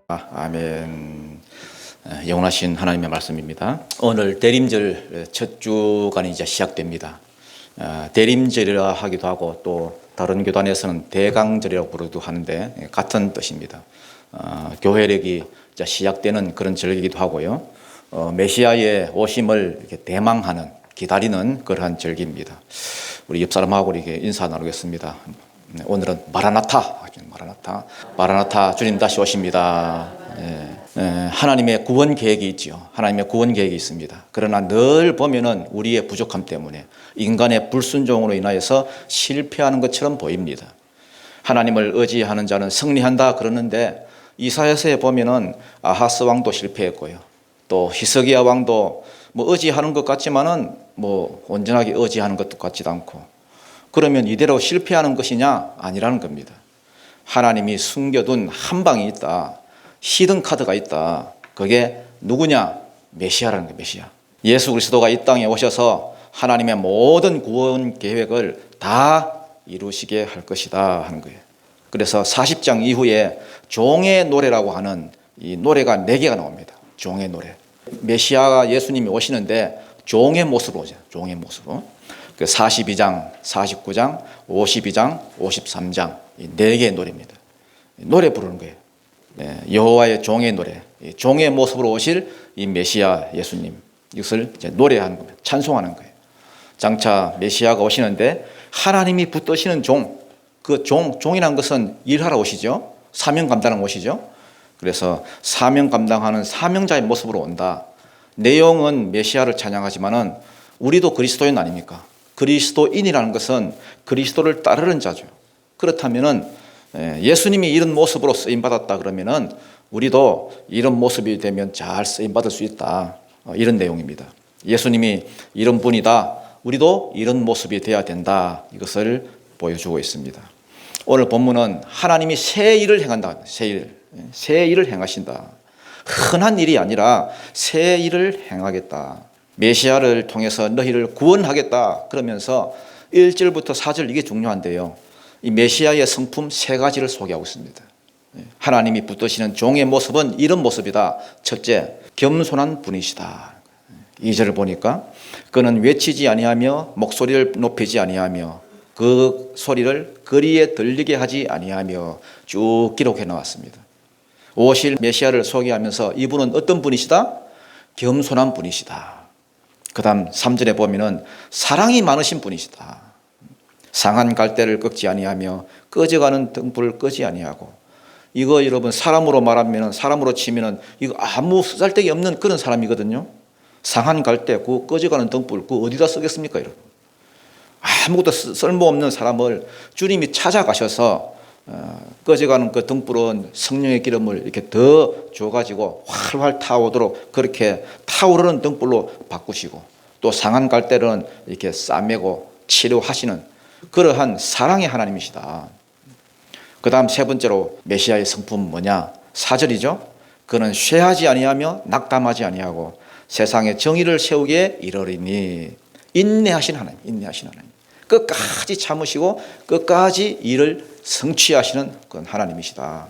아멘. 영원하신 하나님의 말씀입니다. 오늘 대림절 첫 주간이 이제 시작됩니다. 대림절이라 하기도 하고 또 다른 교단에서는 대강절이라고 부르기도 하는데 같은 뜻입니다. 교회력이 이제 시작되는 그런 절기이기도 하고요. 메시아의 오심을 이렇게 대망하는, 기다리는 그러한 절기입니다. 우리 옆 사람하고 이렇게 인사 나누겠습니다. 오늘은 마라나타 주님 다시 오십니다. 하나님의 구원 계획이 있죠. 하나님의 구원 계획이 있습니다. 그러나 늘 보면은 우리의 부족함 때문에 인간의 불순종으로 인하여서 실패하는 것처럼 보입니다. 하나님을 의지하는 자는 승리한다 그러는데 이사야서에 보면은 아하스 왕도 실패했고요. 또 히스기야 왕도 의지하는 것 같지만은 온전하게 의지하는 것도 같지도 않고, 그러면 이대로 실패하는 것이냐? 아니라는 겁니다. 하나님이 숨겨둔 한 방이 있다. 히든 카드가 있다. 그게 누구냐? 메시아라는 거예요. 메시아. 예수 그리스도가 이 땅에 오셔서 하나님의 모든 구원 계획을 다 이루시게 할 것이다 하는 거예요. 그래서 40장 이후에 종의 노래라고 하는 이 노래가 4개가 나옵니다. 종의 노래. 메시아 예수님이 오시는데 종의 모습으로 오죠. 종의 모습으로. 42장, 49장, 52장, 53장 이 4개의 노래입니다. 노래 부르는 거예요. 여호와의 종의 노래, 종의 모습으로 오실 이 메시아 예수님, 이것을 이제 노래하는 겁니다. 찬송하는 거예요. 장차 메시아가 오시는데 하나님이 붙드시는 종, 그 종이라는 것은 일하러 오시죠. 사명 감당하는 오시죠. 그래서 사명 감당하는 사명자의 모습으로 온다. 내용은 메시아를 찬양하지만은 우리도 그리스도인 아닙니까? 그리스도인이라는 것은 그리스도를 따르는 자죠. 그렇다면은 예수님이 이런 모습으로 쓰임 받았다 그러면은 우리도 이런 모습이 되면 잘 쓰임 받을 수 있다. 이런 내용입니다. 예수님이 이런 분이다. 우리도 이런 모습이 되어야 된다. 이것을 보여주고 있습니다. 오늘 본문은 하나님이 새 일을 행한다. 새 일을 행하신다. 흔한 일이 아니라 새 일을 행하겠다. 메시아를 통해서 너희를 구원하겠다. 그러면서 1절부터 4절 이게 중요한데요. 이 메시아의 성품 3가지를 소개하고 있습니다. 하나님이 붙드시는 종의 모습은 이런 모습이다. 첫째, 겸손한 분이시다. 2절을 보니까 그는 외치지 아니하며 목소리를 높이지 아니하며 그 소리를 거리에 들리게 하지 아니하며 쭉 기록해 나왔습니다. 오실 메시아를 소개하면서 이분은 어떤 분이시다? 겸손한 분이시다. 그 다음 3절에 보면은 사랑이 많으신 분이시다. 상한 갈대를 꺾지 아니하며 꺼져가는 등불을 끄지 아니하고, 이거 여러분 사람으로 말하면, 사람으로 치면은 이거 아무 쓰잘데기 없는 그런 사람이거든요. 상한 갈대, 그 꺼져가는 등불, 그 어디다 쓰겠습니까, 여러분? 아무것도 쓸모없는 사람을 주님이 찾아가셔서 꺼져가는 그 등불은 성령의 기름을 이렇게 더 줘가지고 활활 타오도록 그렇게 타오르는 등불로 바꾸시고, 또 상한 갈대는 이렇게 싸매고 치료하시는 그러한 사랑의 하나님이시다. 그 다음 3번째로 메시아의 성품은 뭐냐? 4절이죠. 그는 쇠하지 아니하며 낙담하지 아니하고 세상에 정의를 세우기에 이르리니. 인내하신 하나님, 인내하신 하나님. 끝까지 참으시고 끝까지 일을 성취하시는 그런 하나님이시다.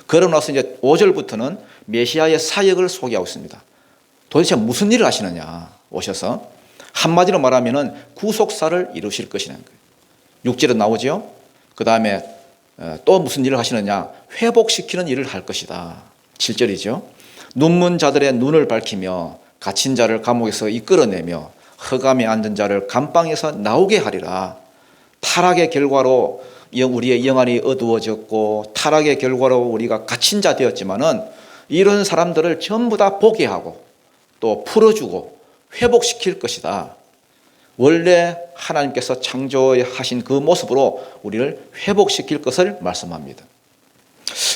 그러고 나서 이제 5절부터는 메시아의 사역을 소개하고 있습니다. 도대체 무슨 일을 하시느냐? 오셔서 한마디로 말하면은 구속사를 이루실 것이라는 거예요. 6절에 나오죠. 그 다음에 또 무슨 일을 하시느냐? 회복시키는 일을 할 것이다. 7절이죠. 눈먼 자들의 눈을 밝히며 갇힌 자를 감옥에서 이끌어내며 흑암에 앉은 자를 감방에서 나오게 하리라. 타락의 결과로 우리의 영안이 어두워졌고 타락의 결과로 우리가 갇힌 자 되었지만은 이런 사람들을 전부 다 보게 하고 또 풀어주고 회복시킬 것이다. 원래 하나님께서 창조하신 그 모습으로 우리를 회복시킬 것을 말씀합니다.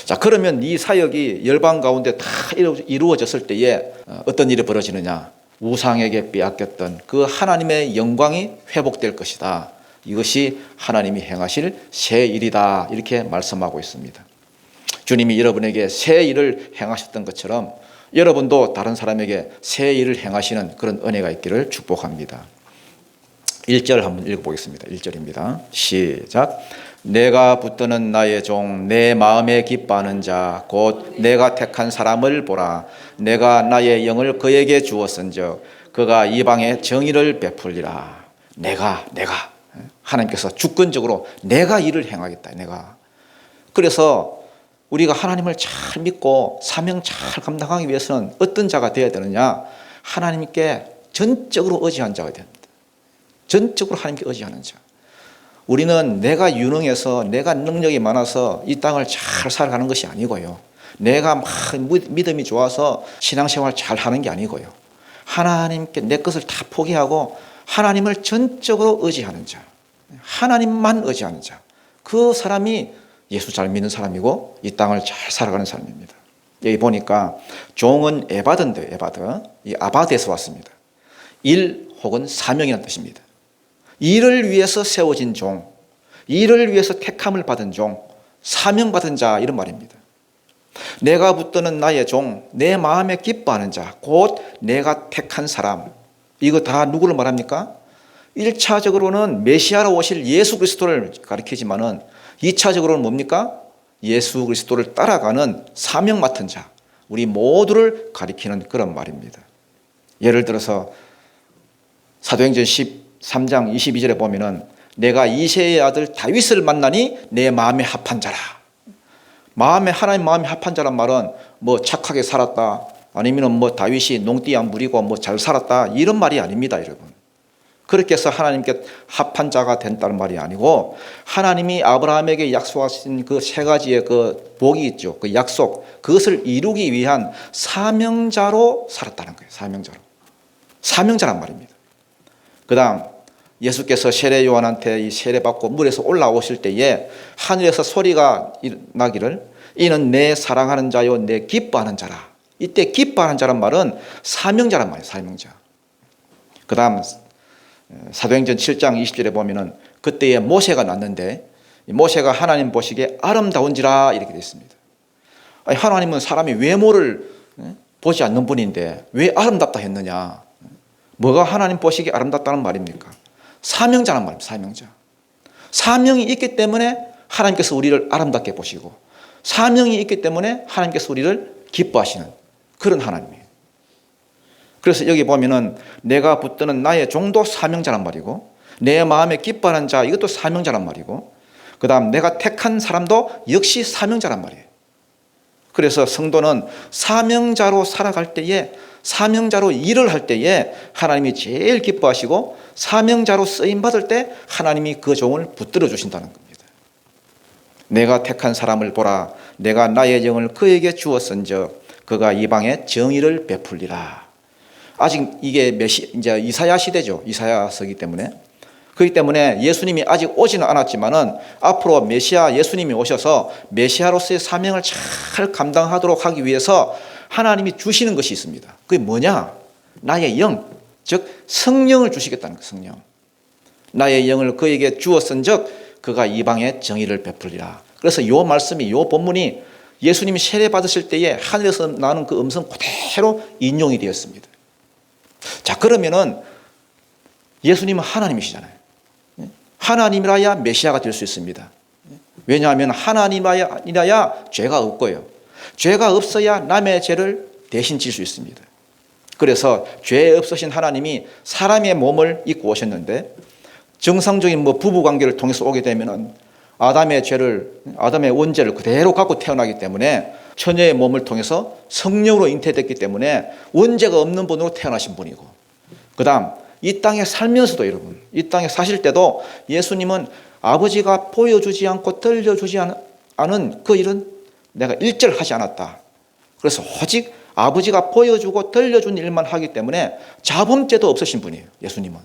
자, 그러면 이 사역이 열방 가운데 다 이루어졌을 때에 어떤 일이 벌어지느냐? 우상에게 빼앗겼던 그 하나님의 영광이 회복될 것이다. 이것이 하나님이 행하실 새 일이다. 이렇게 말씀하고 있습니다. 주님이 여러분에게 새 일을 행하셨던 것처럼 여러분도 다른 사람에게 새 일을 행하시는 그런 은혜가 있기를 축복합니다. 1절 한번 읽어보겠습니다. 1절입니다. 시작. 내가 붙드는 나의 종 내 마음에 기뻐하는 자 곧 내가 택한 사람을 보라. 내가 나의 영을 그에게 주었은즉 그가 이방에 정의를 베풀리라. 내가 하나님께서 주권적으로 내가 일을 행하겠다. 내가. 그래서 우리가 하나님을 잘 믿고 사명 잘 감당하기 위해서는 어떤 자가 되어야 되느냐? 하나님께 전적으로 의지한 자가 됩니다. 전적으로 하나님께 의지하는 자. 우리는 내가 유능해서 내가 능력이 많아서 이 땅을 잘 살아가는 것이 아니고요. 내가 막 믿음이 좋아서 신앙생활 잘 하는 게 아니고요. 하나님께 내 것을 다 포기하고 하나님을 전적으로 의지하는 자. 하나님만 의지하는 자. 그 사람이 예수 잘 믿는 사람이고 이 땅을 잘 살아가는 사람입니다. 여기 보니까 종은 에바드인데요. 에바드. 이 아바드에서 왔습니다. 일 혹은 사명이라는 뜻입니다. 일을 위해서 세워진 종, 일을 위해서 택함을 받은 종, 사명받은 자 이런 말입니다. 내가 붙드는 나의 종, 내 마음에 기뻐하는 자, 곧 내가 택한 사람. 이거 다 누구를 말합니까? 1차적으로는 메시아로 오실 예수 그리스도를 가리키지만은 2차적으로는 뭡니까? 예수 그리스도를 따라가는 사명 맡은 자, 우리 모두를 가리키는 그런 말입니다. 예를 들어서 사도행전 13장 22절에 보면은 내가 이새의 아들 다윗을 만나니 내 마음에 합한 자라. 하나님 마음에 합한 자란 말은 뭐 착하게 살았다, 아니면 뭐 다윗이 농띠 안 부리고 뭐 잘 살았다 이런 말이 아닙니다, 여러분. 그렇게 해서 하나님께 합한 자가 된다는 말이 아니고 하나님이 아브라함에게 약속하신 그 세 가지의 그 복이 있죠. 그 약속, 그것을 이루기 위한 사명자로 살았다는 거예요. 사명자란 말입니다. 그 다음 예수께서 세례 요한한테 이 세례 받고 물에서 올라오실 때에 하늘에서 소리가 나기를 이는 내 사랑하는 자요 내 기뻐하는 자라. 이때 기뻐하는 자란 말은 사명자란 말이에요. 사명자. 그 다음 사도행전 7장 20절에 보면은 그때에 모세가 났는데 모세가 하나님 보시기에 아름다운지라 이렇게 되어 있습니다. 아니, 하나님은 사람이 외모를 보지 않는 분인데 왜 아름답다 했느냐? 뭐가 하나님 보시기에 아름답다는 말입니까? 사명자란 말입니다. 사명자. 사명이 있기 때문에 하나님께서 우리를 아름답게 보시고 사명이 있기 때문에 하나님께서 우리를 기뻐하시는 그런 하나님이에요. 그래서 여기 보면은 내가 붙드는 나의 종도 사명자란 말이고 내 마음에 기뻐하는 자 이것도 사명자란 말이고 그 다음 내가 택한 사람도 역시 사명자란 말이에요. 그래서 성도는 사명자로 살아갈 때에 사명자로 일을 할 때에 하나님이 제일 기뻐하시고 사명자로 쓰임받을 때 하나님이 그 종을 붙들어 주신다는 겁니다. 내가 택한 사람을 보라. 내가 나의 영을 그에게 주었은즉 그가 이방에 정의를 베풀리라. 아직 이게 이제 이사야 시대죠. 이사야서기 때문에. 그렇기 때문에 예수님이 아직 오지는 않았지만은 앞으로 메시아 예수님이 오셔서 메시아로서의 사명을 잘 감당하도록 하기 위해서 하나님이 주시는 것이 있습니다. 그게 뭐냐? 나의 영, 즉 성령을 주시겠다는 거예요. 성령. 나의 영을 그에게 주었은즉 그가 이방에 정의를 베풀리라. 그래서 이 말씀이 이 본문이 예수님이 세례 받으실 때에 하늘에서 나는 그 음성 그대로 인용이 되었습니다. 자, 그러면은 예수님은 하나님이시잖아요. 하나님이라야 메시아가 될 수 있습니다. 왜냐하면 하나님이라야 죄가 없고요. 죄가 없어야 남의 죄를 대신 질 수 있습니다. 그래서 죄 없으신 하나님이 사람의 몸을 입고 오셨는데 정상적인 부부 관계를 통해서 오게 되면은 아담의 원죄를 그대로 갖고 태어나기 때문에 처녀의 몸을 통해서 성령으로 잉태됐기 때문에 원죄가 없는 분으로 태어나신 분이고 그 다음 이 땅에 살면서도 여러분 이 땅에 사실 때도 예수님은 아버지가 보여주지 않고 들려주지 않은 그 일은 내가 일절 하지 않았다. 그래서 오직 아버지가 보여주고 들려준 일만 하기 때문에 자범죄도 없으신 분이에요. 예수님은.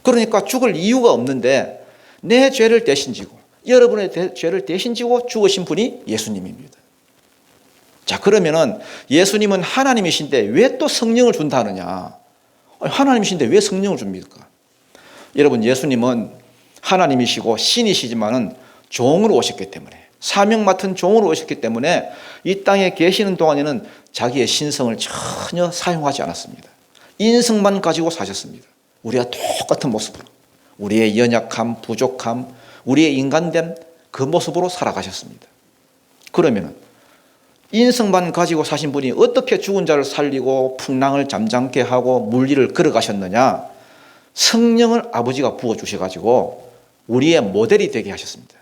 그러니까 죽을 이유가 없는데 내 죄를 대신 지고 여러분의 죄를 대신 지고 죽으신 분이 예수님입니다. 자, 그러면은 예수님은 하나님이신데 왜 또 성령을 준다 하느냐? 하나님이신데 왜 성령을 줍니까? 여러분, 예수님은 하나님이시고 신이시지만은 종으로 오셨기 때문에 사명 맡은 종으로 오셨기 때문에 이 땅에 계시는 동안에는 자기의 신성을 전혀 사용하지 않았습니다. 인성만 가지고 사셨습니다. 우리가 똑같은 모습으로 우리의 연약함, 부족함, 우리의 인간된 그 모습으로 살아가셨습니다. 그러면 인성만 가지고 사신 분이 어떻게 죽은 자를 살리고 풍랑을 잠잠케 하고 물리를 걸어가셨느냐? 성령을 아버지가 부어주셔가지고 우리의 모델이 되게 하셨습니다.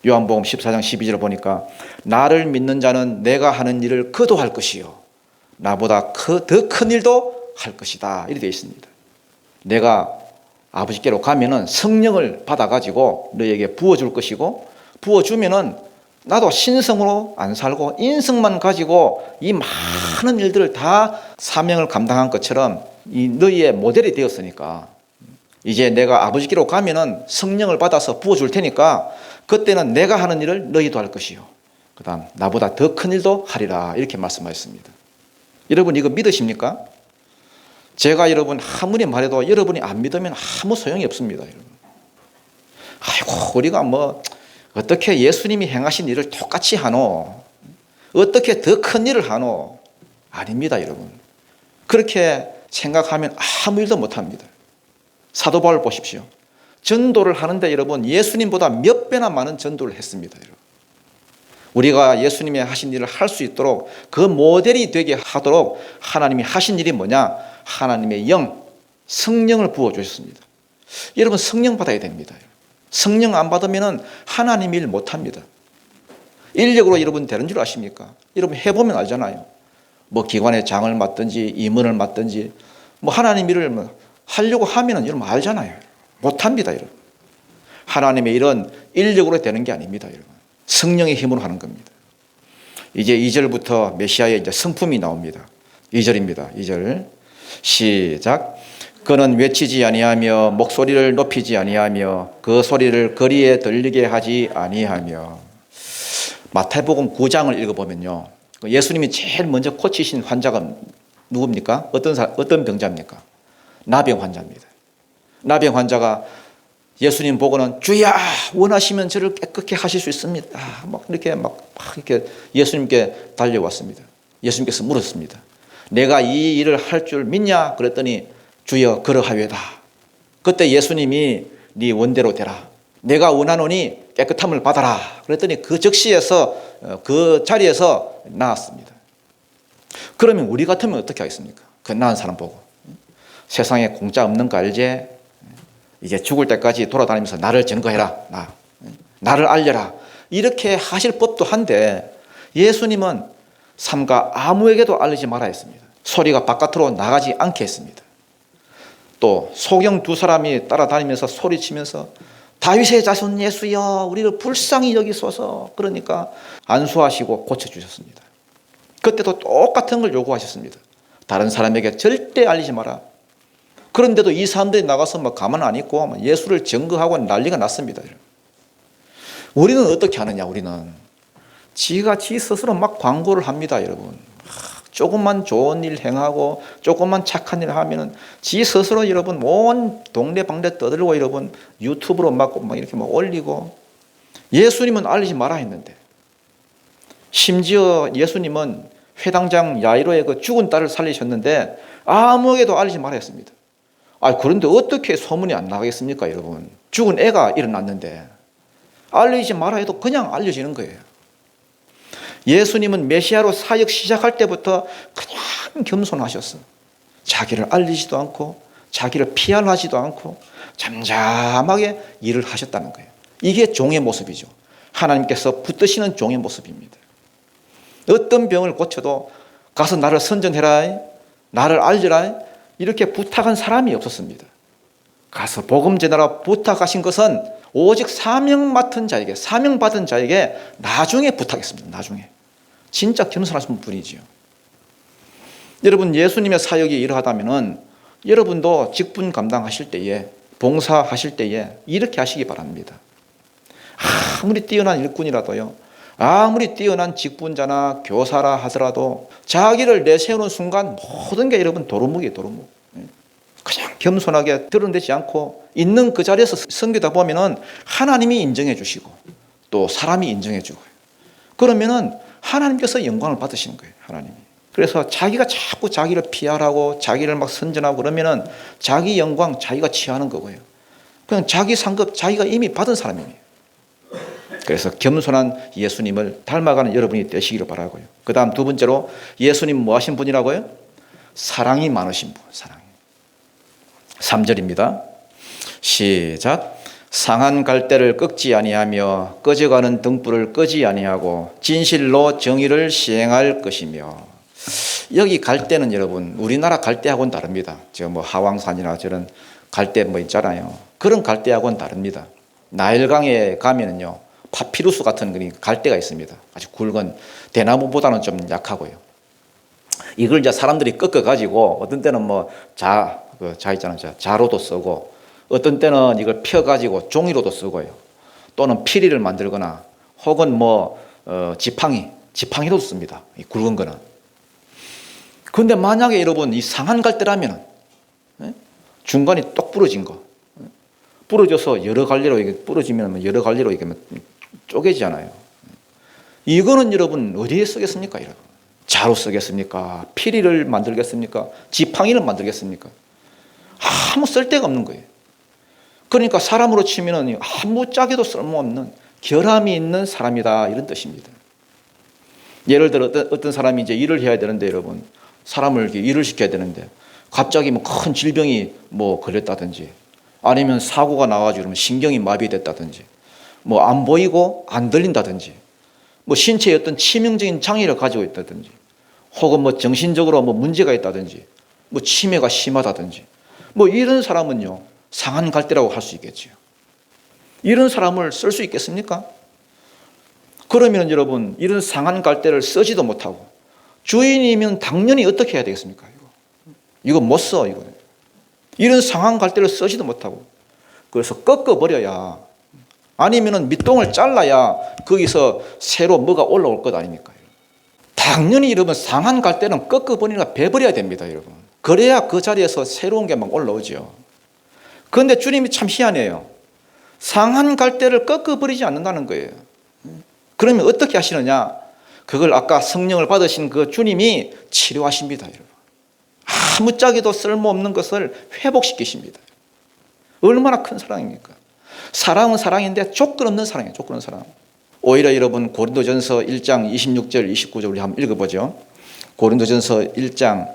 요한복음 14장 12절을 보니까 나를 믿는 자는 내가 하는 일을 그도 할 것이요 나보다 더 큰 일도 할 것이다. 이렇게 되어 있습니다. 내가 아버지께로 가면은 성령을 받아가지고 너에게 부어줄 것이고 부어주면은 나도 신성으로 안 살고 인성만 가지고 이 많은 일들을 다 사명을 감당한 것처럼 이 너희의 모델이 되었으니까 이제 내가 아버지께로 가면은 성령을 받아서 부어줄 테니까 그때는 내가 하는 일을 너희도 할 것이요 그 다음 나보다 더 큰 일도 하리라 이렇게 말씀하셨습니다. 여러분 이거 믿으십니까? 제가 여러분 아무리 말해도 여러분이 안 믿으면 아무 소용이 없습니다. 여러분. 아이고 우리가 뭐 어떻게 예수님이 행하신 일을 똑같이 하노? 어떻게 더 큰 일을 하노? 아닙니다 여러분. 그렇게 생각하면 아무 일도 못합니다. 사도 바울 보십시오. 전도를 하는데 여러분 예수님보다 몇 배나 많은 전도를 했습니다. 여러분. 우리가 예수님이 하신 일을 할 수 있도록 그 모델이 되게 하도록 하나님이 하신 일이 뭐냐? 하나님의 영, 성령을 부어주셨습니다. 여러분 성령 받아야 됩니다. 성령 안 받으면 하나님 일 못합니다. 인력으로 여러분 되는 줄 아십니까? 여러분 해보면 알잖아요. 뭐 기관의 장을 맡든지 임원을 맡든지 뭐 하나님 일을 하려고 하면 여러분 알잖아요. 못합니다. 여러분. 하나님의 일은 인력으로 되는 게 아닙니다. 여러분. 성령의 힘으로 하는 겁니다. 이제 2절부터 메시아의 이제 성품이 나옵니다. 2절입니다. 2절 시작. 그는 외치지 아니하며 목소리를 높이지 아니하며 그 소리를 거리에 들리게 하지 아니하며. 마태복음 9장을 읽어보면요 예수님이 제일 먼저 고치신 환자가 누굽니까? 어떤 병자입니까? 나병 환자입니다. 나병 환자가 예수님 보고는 주야 원하시면 저를 깨끗게 하실 수 있습니다. 막 이렇게 예수님께 달려왔습니다. 예수님께서 물었습니다. 내가 이 일을 할 줄 믿냐? 그랬더니 주여 그러하외다. 그때 예수님이 네 원대로 되라. 내가 원하노니 깨끗함을 받아라. 그랬더니 그 즉시에서 그 자리에서 나았습니다. 그러면 우리 같으면 어떻게 하겠습니까? 그 나은 사람 보고 세상에 공짜 없는 거 알지? 이제 죽을 때까지 돌아다니면서 나를 증거해라. 나를 알려라. 이렇게 하실 법도 한데 예수님은 삼가 아무에게도 알리지 말아야 했습니다. 소리가 바깥으로 나가지 않게 했습니다. 또 소경 두 사람이 따라다니면서 소리치면서 다윗의 자손 예수여 우리를 불쌍히 여기소서. 그러니까 안수하시고 고쳐주셨습니다. 그때도 똑같은 걸 요구하셨습니다. 다른 사람에게 절대 알리지 마라. 그런데도 이 사람들이 나가서 막 가만 안 있고 예수를 증거하고 난리가 났습니다. 우리는 어떻게 하느냐? 우리는 지가 지 스스로 막 광고를 합니다. 여러분 조금만 좋은 일 행하고 조금만 착한 일 하면은 지 스스로 여러분 온 동네 방네 떠들고 여러분 유튜브로 막 이렇게 막 올리고. 예수님은 알리지 마라 했는데 심지어 예수님은 회당장 야이로의 그 죽은 딸을 살리셨는데 아무에게도 알리지 말아야 했습니다. 그런데 어떻게 소문이 안 나가겠습니까, 여러분? 죽은 애가 일어났는데 알리지 말아 해도 그냥 알려지는 거예요. 예수님은 메시아로 사역 시작할 때부터 그냥 겸손하셨어. 자기를 알리지도 않고 자기를 피하지도 않고 잠잠하게 일을 하셨다는 거예요. 이게 종의 모습이죠. 하나님께서 붙드시는 종의 모습입니다. 어떤 병을 고쳐도 가서 나를 선전해라, 나를 알려라 이렇게 부탁한 사람이 없었습니다. 가서 복음 전하라 부탁하신 것은 오직 사명 맡은 자에게, 사명 받은 자에게 나중에 부탁했습니다. 나중에. 진짜 겸손하신 분이지요. 여러분 예수님의 사역이 이러하다면은 여러분도 직분 감당하실 때에, 봉사하실 때에 이렇게 하시기 바랍니다. 아무리 뛰어난 일꾼이라도요, 아무리 뛰어난 직분자나 교사라 하더라도 자기를 내세우는 순간 모든 게 여러분 도루묵이에요. 도루묵. 그냥 겸손하게 드러내지 않고 있는 그 자리에서 섬기다 보면은 하나님이 인정해 주시고 또 사람이 인정해 주고 그러면은 하나님께서 영광을 받으시는 거예요. 하나님이. 그래서 자기가 자꾸 자기를 피하라고 자기를 막 선전하고 그러면은 자기 영광 자기가 취하는 거고요. 그냥 자기 상급 자기가 이미 받은 사람이에요. 그래서 겸손한 예수님을 닮아가는 여러분이 되시기를 바라고요. 그 다음 두 번째로 예수님 뭐 하신 분이라고요? 사랑이 많으신 분. 사랑이. 3절입니다. 시작. 상한 갈대를 꺾지 아니하며 꺼져가는 등불을 끄지 아니하고 진실로 정의를 시행할 것이며. 여기 갈대는 여러분 우리나라 갈대하고는 다릅니다. 저 뭐 하왕산이나 저런 갈대 뭐 있잖아요. 그런 갈대하고는 다릅니다. 나일강에 가면은요 파피루스 같은 그런 갈대가 있습니다. 아주 굵은 대나무보다는 좀 약하고요. 이걸 이제 사람들이 꺾어 가지고 어떤 때는 뭐 자 있잖아요. 자로도 쓰고 어떤 때는 이걸 펴 가지고 종이로도 쓰고요. 또는 피리를 만들거나 혹은 뭐 지팡이도 씁니다. 이 굵은 거는. 그런데 만약에 여러분 이 상한 갈대라면 중간이 똑 부러진 거, 부러져서 여러 갈래로 이게 부러지면 여러 갈래로 이게 쪼개지잖아요. 이거는 여러분 어디에 쓰겠습니까, 여러분? 자로 쓰겠습니까? 피리를 만들겠습니까? 지팡이를 만들겠습니까? 아무 쓸데가 없는 거예요. 그러니까 사람으로 치면은 아무짝에도 쓸모없는 결함이 있는 사람이다 이런 뜻입니다. 예를 들어 어떤 사람이 이제 일을 해야 되는데 여러분 사람을 이렇게 일을 시켜야 되는데 갑자기 뭐 큰 질병이 뭐 걸렸다든지 아니면 사고가 나가지고 그러면 신경이 마비됐다든지 뭐 안 보이고 안 들린다든지 뭐 신체에 어떤 치명적인 장애를 가지고 있다든지 혹은 뭐 정신적으로 뭐 문제가 있다든지 뭐 치매가 심하다든지 뭐 이런 사람은요 상한 갈대라고 할 수 있겠죠. 이런 사람을 쓸 수 있겠습니까? 그러면 여러분 이런 상한 갈대를 쓰지도 못하고 주인이면 당연히 어떻게 해야 되겠습니까? 이거 못 써. 이런 상한 갈대를 쓰지도 못하고 그래서 꺾어버려야 아니면은 밑동을 잘라야 거기서 새로 뭐가 올라올 것 아닙니까? 당연히 여러분 상한 갈대는 꺾어버리니까 베버려야 됩니다, 여러분. 그래야 그 자리에서 새로운 게 막 올라오죠. 그런데 주님이 참 희한해요. 상한 갈대를 꺾어버리지 않는다는 거예요. 그러면 어떻게 하시느냐? 그걸 아까 성령을 받으신 그 주님이 치료하십니다, 여러분. 아무짝에도 쓸모없는 것을 회복시키십니다. 얼마나 큰 사랑입니까? 사랑은 사랑인데 조건 없는 사랑이에요. 조건 없는 사랑. 오히려 여러분 고린도전서 1장 26절 29절 우리 한번 읽어보죠. 고린도전서 1장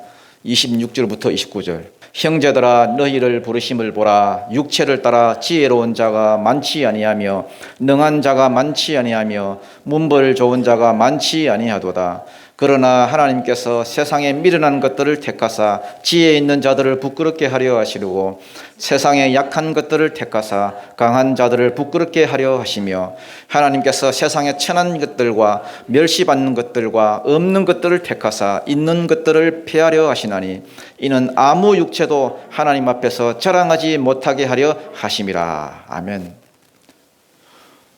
26절부터 29절. 형제들아 너희를 부르심을 보라. 육체를 따라 지혜로운 자가 많지 아니하며 능한 자가 많지 아니하며 문벌 좋은 자가 많지 아니하도다. 그러나 하나님께서 세상에 미련한 것들을 택하사 지혜 있는 자들을 부끄럽게 하려 하시려고 세상에 약한 것들을 택하사 강한 자들을 부끄럽게 하려 하시며 하나님께서 세상에 천한 것들과 멸시받는 것들과 없는 것들을 택하사 있는 것들을 폐하려 하시나니 이는 아무 육체도 하나님 앞에서 자랑하지 못하게 하려 하심이라. 아멘.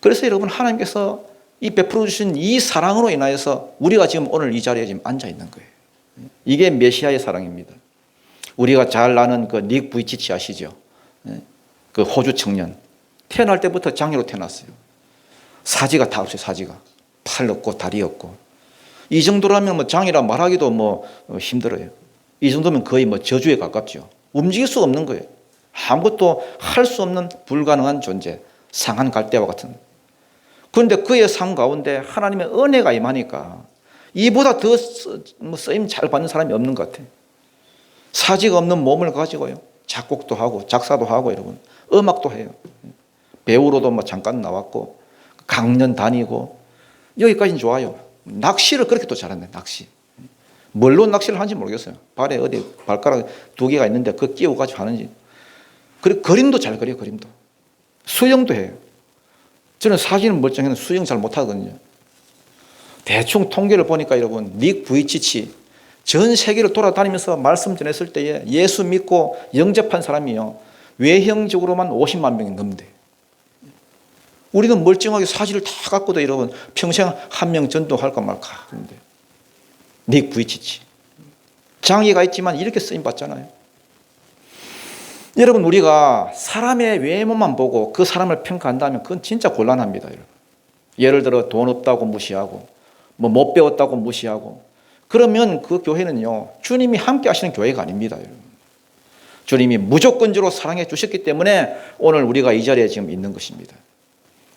그래서 여러분 하나님께서 이 베풀어 주신 이 사랑으로 인하여서 우리가 지금 오늘 이 자리에 지금 앉아 있는 거예요. 이게 메시아의 사랑입니다. 우리가 잘 아는 그 닉 부이치치 아시죠? 그 호주 청년. 태어날 때부터 장애로 태어났어요. 사지가 다 없어요. 사지가. 팔 없고 다리 없고. 이 정도라면 뭐 장애라 말하기도 뭐 힘들어요. 이 정도면 거의 뭐 저주에 가깝죠. 움직일 수 없는 거예요. 아무것도 할 수 없는 불가능한 존재. 상한 갈대와 같은. 그런데 그의 삶 가운데 하나님의 은혜가 임하니까 이보다 더 쓰임 잘 받는 사람이 없는 것 같아요. 사지가 없는 몸을 가지고요. 작곡도 하고 작사도 하고 여러분 음악도 해요. 배우로도 뭐 잠깐 나왔고 강연 다니고 여기까지는 좋아요. 낚시를 그렇게 또 잘하네. 낚시. 뭘로 낚시를 하는지 모르겠어요. 발에 어디 발가락 2개가 있는데 그거 끼워가지고 하는지. 그리고 그림도 잘 그려요. 그림도. 수영도 해요. 저는 사진은 멀쩡해도 수영 잘 못하거든요. 대충 통계를 보니까 여러분 닉 부이치치 전 세계를 돌아다니면서 말씀 전했을 때에 예수 믿고 영접한 사람이요 외형적으로만 50만 명이 넘는데 우리는 멀쩡하게 사진을 다 갖고도 여러분 평생 한 명 전도할까 말까 그런데 닉 부이치치 장애가 있지만 이렇게 쓰임 받잖아요. 여러분 우리가 사람의 외모만 보고 그 사람을 평가한다면 그건 진짜 곤란합니다. 여러분. 예를 들어 돈 없다고 무시하고 뭐 못 배웠다고 무시하고 그러면 그 교회는요 주님이 함께 하시는 교회가 아닙니다. 여러분. 주님이 무조건적으로 사랑해 주셨기 때문에 오늘 우리가 이 자리에 지금 있는 것입니다.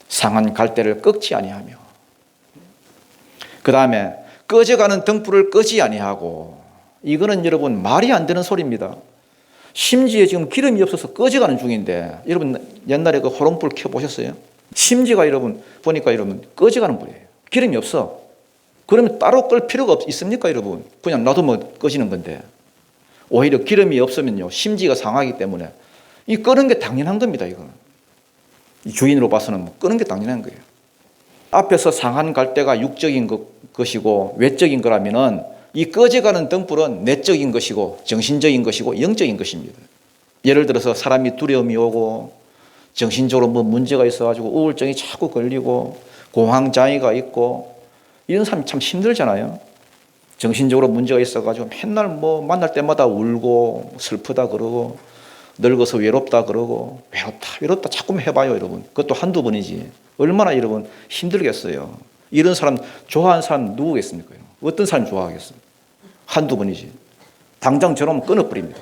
상한 갈대를 꺾지 아니하며, 그 다음에 꺼져가는 등불을 끄지 아니하고, 이거는 여러분 말이 안 되는 소리입니다. 심지에 지금 기름이 없어서 꺼져가는 중인데, 여러분 옛날에 그 호롱불 켜보셨어요? 심지가 여러분 보니까 여러분 꺼져가는 불이에요. 기름이 없어. 그러면 따로 끌 필요가 있습니까 여러분? 그냥 놔두면 꺼지는 건데, 오히려 기름이 없으면요 심지가 상하기 때문에 이 끄는 게 당연한 겁니다. 이거는 이 주인으로 봐서는 끄는 게 당연한 거예요. 앞에서 상한 갈대가 육적인 것이고 외적인 거라면은 이 꺼져가는 등불은 내적인 것이고 정신적인 것이고 영적인 것입니다. 예를 들어서 사람이 두려움이 오고 정신적으로 뭐 문제가 있어가지고 우울증이 자꾸 걸리고 공황장애가 있고 이런 사람이 참 힘들잖아요. 정신적으로 문제가 있어가지고 맨날 뭐 만날 때마다 울고 슬프다 그러고 늙어서 외롭다 그러고 외롭다 자꾸만 해봐요 여러분. 그것도 한두 번이지 얼마나 여러분 힘들겠어요. 이런 사람 좋아하는 사람 누구겠습니까? 어떤 사람 좋아하겠어요? 한두 번이지 당장 저놈 끊어버립니다.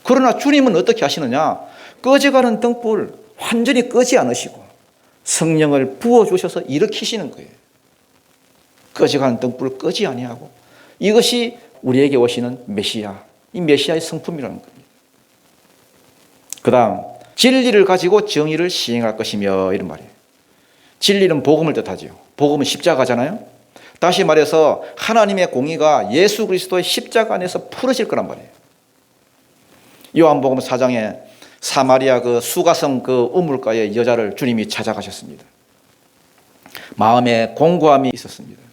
그러나 주님은 어떻게 하시느냐? 꺼져가는 등불 완전히 끄지 않으시고 성령을 부어주셔서 일으키시는 거예요. 꺼져가는 등불을 끄지 아니하고, 이것이 우리에게 오시는 메시아, 이 메시아의 성품이라는 겁니다. 그 다음 진리를 가지고 정의를 시행할 것이며, 이런 말이에요. 진리는 복음을 뜻하죠. 복음은 십자가잖아요. 다시 말해서 하나님의 공의가 예수 그리스도의 십자가 안에서 풀어질 거란 말이에요. 요한복음 4장에 사마리아 그 수가성 그 우물가의 여자를 주님이 찾아가셨습니다. 마음에 공고함이 있었습니다.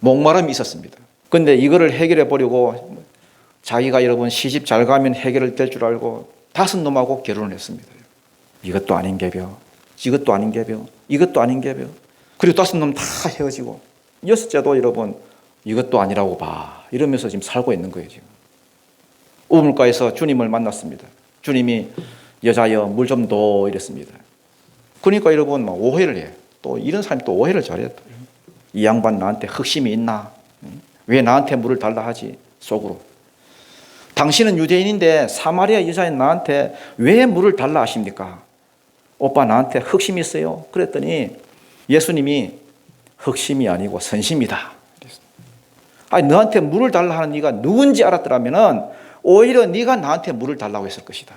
목마름이 있었습니다. 그런데 이거를 해결해 보려고 자기가 여러분 시집 잘 가면 해결될 줄 알고 5놈하고 결혼을 했습니다. 이것도 아닌 개벼, 이것도 아닌 개벼, 이것도 아닌 개벼. 그리고 5놈 다 헤어지고 6째도 여러분 이것도 아니라고 봐 이러면서 지금 살고 있는 거예요. 지금 우물가에서 주님을 만났습니다. 주님이 여자여 물 좀 둬 이랬습니다. 그러니까 여러분 막 오해를 해요. 또 이런 사람이 또 오해를 잘해요. 이 양반 나한테 흑심이 있나? 왜 나한테 물을 달라 하지? 속으로. 당신은 유대인인데 사마리아 여자인 나한테 왜 물을 달라 하십니까? 오빠 나한테 흑심이 있어요. 그랬더니 예수님이 흑심이 아니고 선심이다. 아니 너한테 물을 달라 하는 네가 누군지 알았더라면은 오히려 네가 나한테 물을 달라고 했을 것이다.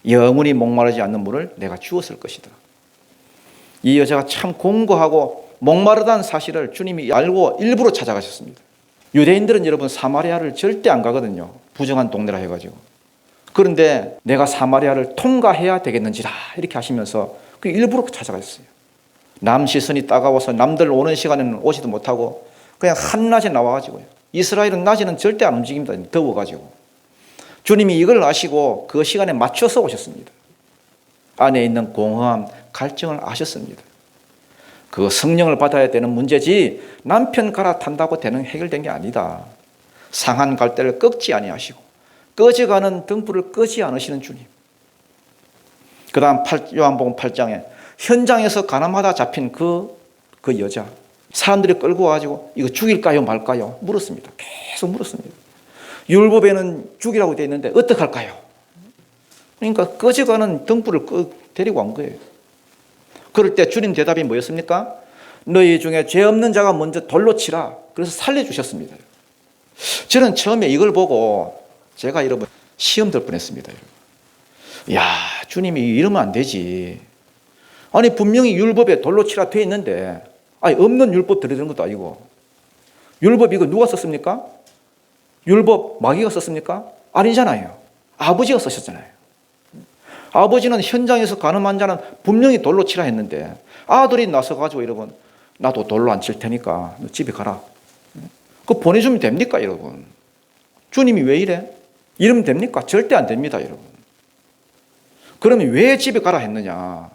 영원히 목마르지 않는 물을 내가 주었을 것이다. 이 여자가 참 공고하고 목마르다는 사실을 주님이 알고 일부러 찾아가셨습니다. 유대인들은 여러분 사마리아를 절대 안 가거든요. 부정한 동네라 해가지고. 그런데 내가 사마리아를 통과해야 되겠는지라 이렇게 하시면서 그 일부러 찾아가셨어요. 남 시선이 따가워서 남들 오는 시간에는 오지도 못하고 그냥 한낮에 나와가지고요. 이스라엘은 낮에는 절대 안 움직입니다. 더워가지고. 주님이 이걸 아시고 그 시간에 맞춰서 오셨습니다. 안에 있는 공허함, 갈증을 아셨습니다. 그 성령을 받아야 되는 문제지 남편 갈아탄다고 되는 해결된 게 아니다. 상한 갈대를 꺾지 아니하시고 꺼져가는 등불을 끄지 않으시는 주님. 그 다음 요한복음 8장에 현장에서 가늠하다 잡힌 그 여자 사람들이 끌고 와가지고 이거 죽일까요 말까요 물었습니다. 계속 물었습니다. 율법에는 죽이라고 되어 있는데 어떡할까요? 그러니까 꺼져가는 등불을 데리고 온 거예요. 그럴 때 주님 대답이 뭐였습니까? 너희 중에 죄 없는 자가 먼저 돌로 치라. 그래서 살려주셨습니다. 저는 처음에 이걸 보고 제가 여러분 시험 들 뻔했습니다. 야, 주님이 이러면 안 되지. 아니 분명히 율법에 돌로 치라 되어 있는데 아니 없는 율법 들이대는 것도 아니고 율법 이거 누가 썼습니까? 율법 마귀가 썼습니까? 아니잖아요. 아버지가 쓰셨잖아요. 아버지는 현장에서 가늠한 자는 분명히 돌로 치라 했는데 아들이 나서가지고 여러분 나도 돌로 안 칠 테니까 너 집에 가라. 그거 보내주면 됩니까 여러분? 주님이 왜 이래? 이러면 됩니까? 절대 안 됩니다 여러분. 그러면 왜 집에 가라 했느냐?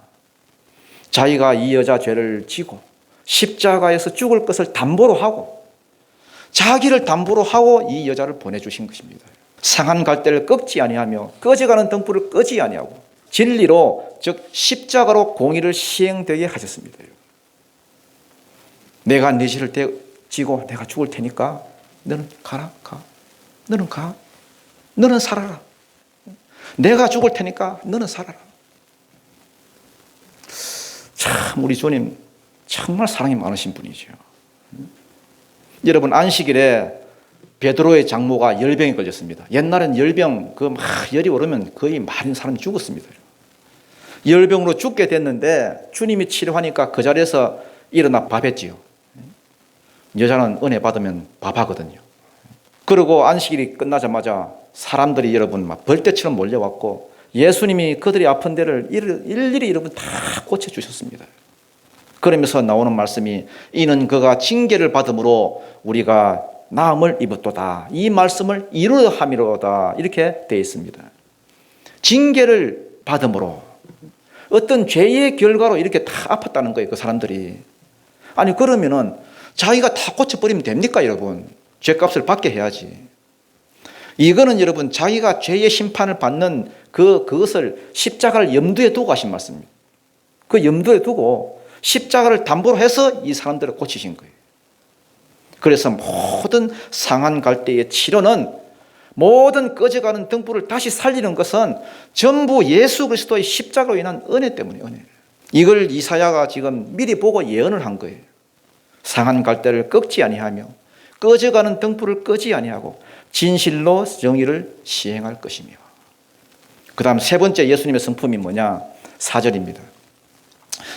자기가 이 여자 죄를 지고 십자가에서 죽을 것을 담보로 하고 자기를 담보로 하고 이 여자를 보내주신 것입니다. 상한 갈대를 꺾지 아니하며 꺼져가는 등불을 끄지 아니하고 진리로 즉 십자가로 공의를 시행되게 하셨습니다. 내가 네 죄를 지고 내가 죽을 테니까 너는 가라 가. 너는 가. 너는 살아라. 내가 죽을 테니까 너는 살아라. 참 우리 주님 정말 사랑이 많으신 분이죠. 여러분 안식일에 베드로의 장모가 열병에 걸렸습니다. 옛날엔 열병 막 열이 오르면 거의 많은 사람이 죽었습니다. 열병으로 죽게 됐는데 주님이 치료하니까 그 자리에서 일어나 밥했지요. 여자는 은혜 받으면 밥하거든요. 그리고 안식일이 끝나자마자 사람들이 여러분 막 벌떼처럼 몰려왔고 예수님이 그들이 아픈 데를 일일이 여러분 다 고쳐주셨습니다. 그러면서 나오는 말씀이 이는 그가 징계를 받음으로 우리가 나음을 입었도다. 이 말씀을 이루려 함이로다. 이렇게 되어 있습니다. 징계를 받음으로 어떤 죄의 결과로 이렇게 다 아팠다는 거예요. 그 사람들이. 아니 그러면은 자기가 다 고쳐버리면 됩니까 여러분? 죄값을 받게 해야지. 이거는 여러분 자기가 죄의 심판을 받는 그것을 십자가를 염두에 두고 하신 말씀입니다. 그 염두에 두고 십자가를 담보로 해서 이 사람들을 고치신 거예요. 그래서 모든 상한 갈대의 치료는 모든 꺼져가는 등불을 다시 살리는 것은 전부 예수 그리스도의 십자가로 인한 은혜 때문에 은혜. 이걸 이사야가 지금 미리 보고 예언을 한 거예요. 상한 갈대를 꺾지 아니하며 꺼져가는 등불을 끄지 아니하고 진실로 정의를 시행할 것이며. 그 다음 세 번째 예수님의 성품이 뭐냐? 4절입니다.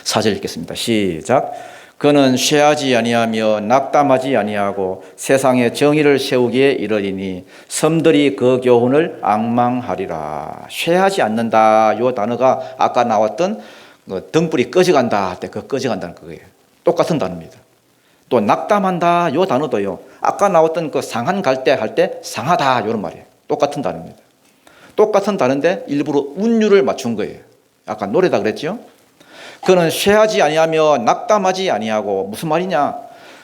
4절 읽겠습니다. 시작. 그는 쇠하지 아니하며 낙담하지 아니하고 세상에 정의를 세우기에 이르리니 섬들이 그 교훈을 앙망하리라. 쇠하지 않는다. 이 단어가 아까 나왔던 등불이 꺼져간다 할 때 그 꺼져간다는 거예요. 똑같은 단어입니다. 또 낙담한다. 이 단어도요. 아까 나왔던 그 상한 갈대 할 때 상하다 이런 말이에요. 똑같은 단어입니다. 똑같은 단어인데 일부러 운율을 맞춘 거예요. 아까 노래다 그랬죠? 그는 쇠하지 아니하며 낙담하지 아니하고 무슨 말이냐?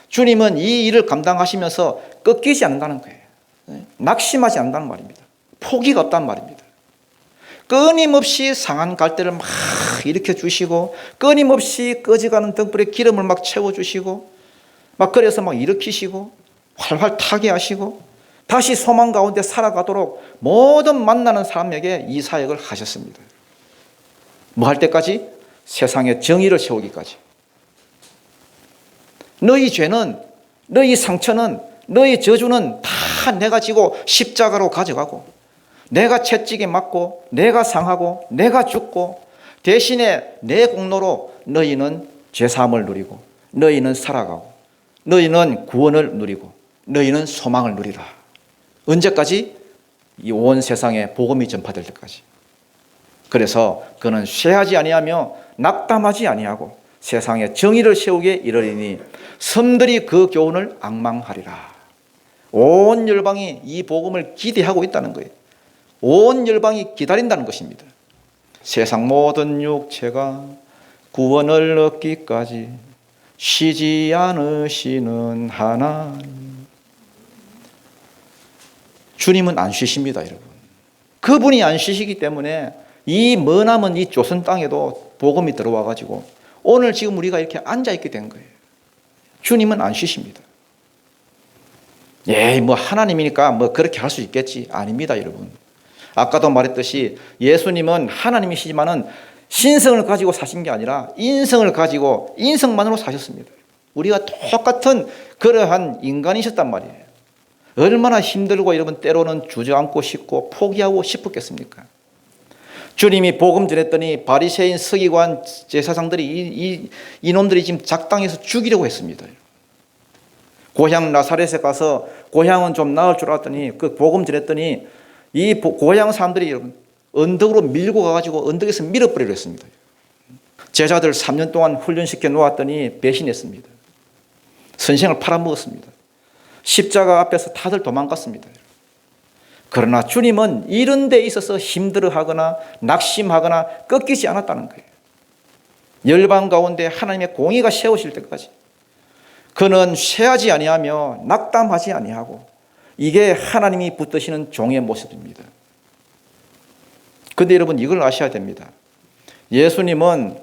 주님은 이 일을 감당하시면서 꺾이지 않는다는 거예요. 낙심하지 않는다는 말입니다. 포기가 없다는 말입니다. 끊임없이 상한 갈대를 막 일으켜 주시고 끊임없이 꺼져가는 등불에 기름을 막 채워주시고 막 그래서 막 일으키시고 활활 타게 하시고 다시 소망 가운데 살아가도록 모든 만나는 사람에게 이 사역을 하셨습니다. 뭐 할 때까지? 세상에 정의를 세우기까지. 너희 죄는, 너희 상처는, 너희 저주는 다 내가 지고 십자가로 가져가고 내가 채찍에 맞고 내가 상하고 내가 죽고 대신에 내 공로로 너희는 죄사함을 누리고 너희는 살아가고 너희는 구원을 누리고 너희는 소망을 누리라. 언제까지? 이 온 세상에 복음이 전파될 때까지. 그래서 그는 쇠하지 아니하며 낙담하지 아니하고 세상에 정의를 세우게 이르리니 섬들이 그 교훈을 앙망하리라. 온 열방이 이 복음을 기대하고 있다는 거예요. 온 열방이 기다린다는 것입니다. 세상 모든 육체가 구원을 얻기까지 쉬지 않으시는 하나님. 주님은 안 쉬십니다, 여러분. 그분이 안 쉬시기 때문에 이 머나먼 이 조선 땅에도 복음이 들어와 가지고 오늘 지금 우리가 이렇게 앉아 있게 된 거예요. 주님은 안 쉬십니다. 뭐 하나님이니까 뭐 그렇게 할 수 있겠지. 아닙니다, 여러분. 아까도 말했듯이 예수님은 하나님이시지만은 신성을 가지고 사신 게 아니라 인성을 가지고 인성만으로 사셨습니다. 우리가 똑같은 그러한 인간이셨단 말이에요. 얼마나 힘들고 여러분 때로는 주저앉고 싶고 포기하고 싶었겠습니까? 주님이 복음 전했더니 바리새인 서기관 제사장들이 이놈들이 지금 작당해서 죽이려고 했습니다. 고향 나사렛에 가서 고향은 좀 나을 줄 알았더니 그 복음 전했더니 이 고향 사람들이 여러분 언덕으로 밀고 가가지고 언덕에서 밀어버리려 했습니다. 제자들 3년 동안 훈련시켜 놓았더니 배신했습니다. 선생을 팔아먹었습니다. 십자가 앞에서 다들 도망갔습니다. 그러나 주님은 이런 데 있어서 힘들어하거나 낙심하거나 꺾이지 않았다는 거예요. 열방 가운데 하나님의 공의가 세우실 때까지 그는 쇠하지 아니하며 낙담하지 아니하고 이게 하나님이 붙드시는 종의 모습입니다. 그런데 여러분 이걸 아셔야 됩니다. 예수님은